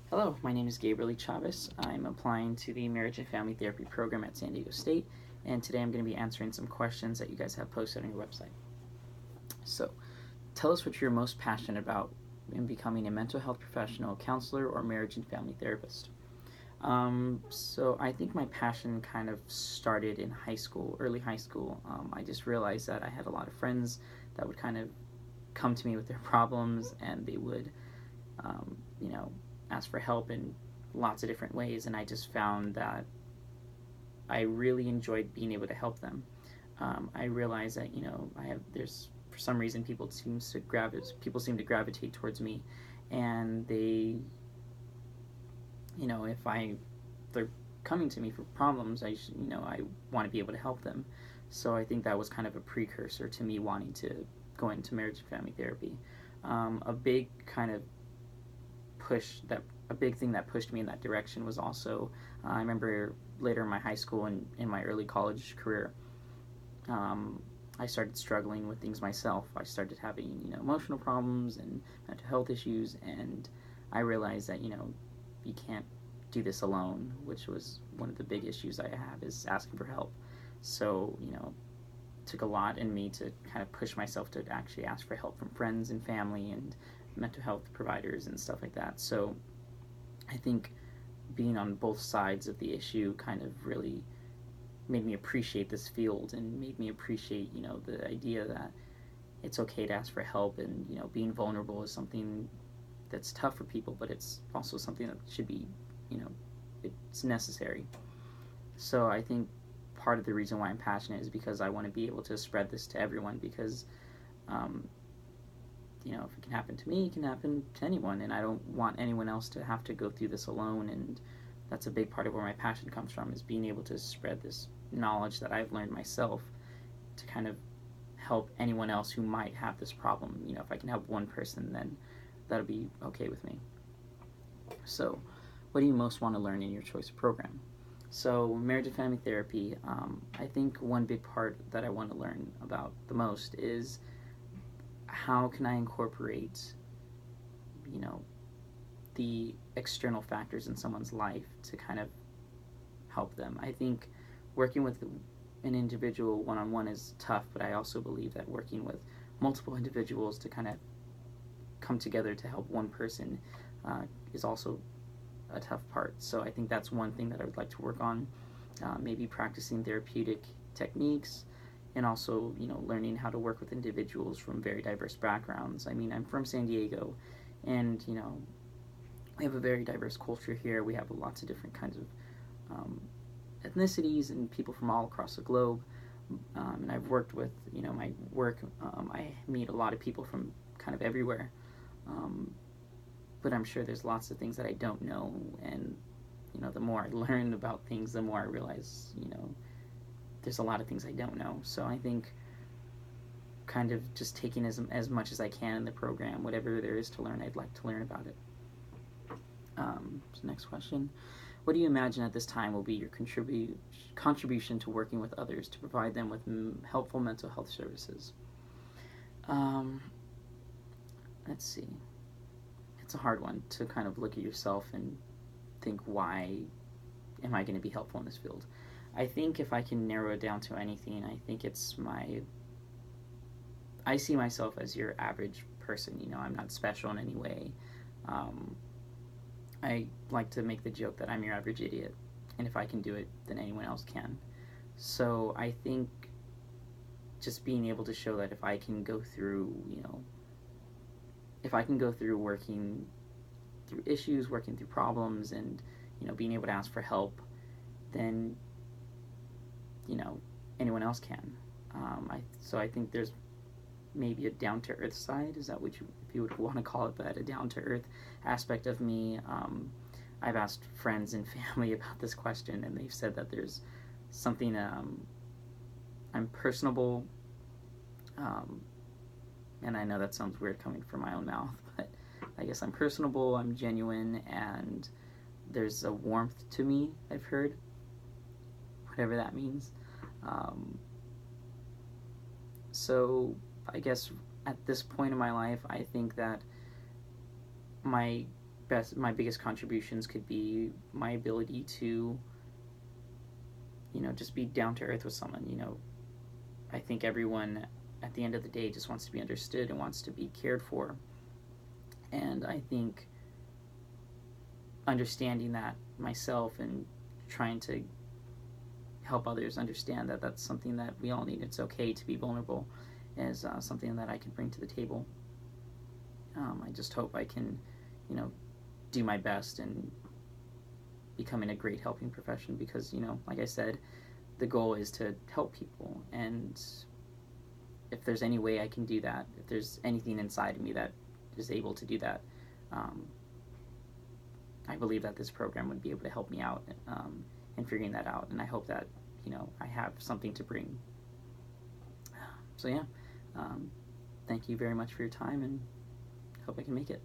Hello, my name is Gabriel Echaves. I'm applying to the Marriage and Family Therapy program at San Diego State, and today I'm going to be answering some questions that you guys have posted on your website. So, tell us what you're most passionate about in becoming a mental health professional, counselor, or marriage and family therapist. So I think my passion kind of started in high school, early high school. I just realized that I had a lot of friends that would kind of come to me with their problems, and they would, um, you know, ask for help in lots of different ways, and I just found that I really enjoyed being able to help them. I realized that there's for some reason people seem to gravitate towards me, and they, if they're coming to me for problems, I want to be able to help them. So I think that was kind of a precursor to me wanting to go into marriage and family therapy. A big kind of push that a big thing that pushed me in that direction was also I remember later in my high school and in my early college career, I started struggling with things myself. I started having emotional problems and mental health issues, and I realized that you can't do this alone, which was one of the big issues I have, is asking for help. So it took a lot in me to kind of push myself to actually ask for help from friends and family and mental health providers and stuff like that. So I think being on both sides of the issue kind of really made me appreciate this field and made me appreciate the idea that it's okay to ask for help, and being vulnerable is something that's tough for people, but it's also something that should be, you know it's necessary. So I think part of the reason why I'm passionate is because I want to be able to spread this to everyone, because um, if it can happen to me, it can happen to anyone, and I don't want anyone else to have to go through this alone. And that's a big part of where my passion comes from, is being able to spread this knowledge that I've learned myself to kind of help anyone else who might have this problem. If I can help one person, then that'll be okay with me. So, what do you most want to learn in your choice program? So, marriage and family therapy, I think one big part that I want to learn about the most is how can I incorporate, you know, the external factors in someone's life to kind of help them. I think working with an individual one on one is tough, but I also believe that working with multiple individuals to kind of come together to help one person is also a tough part. So I think that's one thing that I would like to work on. Maybe practicing therapeutic techniques, and also learning how to work with individuals from very diverse backgrounds. I mean, I'm from San Diego, and we have a very diverse culture here. We have lots of different kinds of ethnicities and people from all across the globe. And I've worked with my work. I meet a lot of people from kind of everywhere. But I'm sure there's lots of things that I don't know, and the more I learn about things, the more I realize there's a lot of things I don't know. So I think kind of just taking as much as I can in the program, whatever there is to learn, I'd like to learn about it. So next question. What do you imagine at this time will be your contribution to working with others to provide them with helpful mental health services? Um, let's see. It's a hard one to kind of look at yourself and think, why am I going to be helpful in this field? I think if I can narrow it down to anything, I think I see myself as your average person. I'm not special in any way. I like to make the joke that I'm your average idiot, and if I can do it, then anyone else can. So I think just being able to show that if I can go through, working through issues, working through problems, and being able to ask for help, then anyone else can. So I think there's maybe a down to earth side. Is that what if you would want to call it that? A down to earth aspect of me. I've asked friends and family about this question, and they've said that there's something. I'm personable, and I know that sounds weird coming from my own mouth, but I guess I'm personable. I'm genuine, and there's a warmth to me. I've heard, whatever that means. So I guess at this point in my life, I think that my my biggest contributions could be my ability to, just be down to earth with someone. I think everyone at the end of the day just wants to be understood and wants to be cared for. And I think understanding that myself and trying to help others understand that that's something that we all need. It's okay to be vulnerable is something that I can bring to the table. I just hope I can, do my best in becoming a great helping profession because, like I said, the goal is to help people. And if there's any way I can do that, if there's anything inside of me that is able to do that, I believe that this program would be able to help me out in figuring that out. And I hope that, I have something to bring. So yeah, thank you very much for your time and hope I can make it.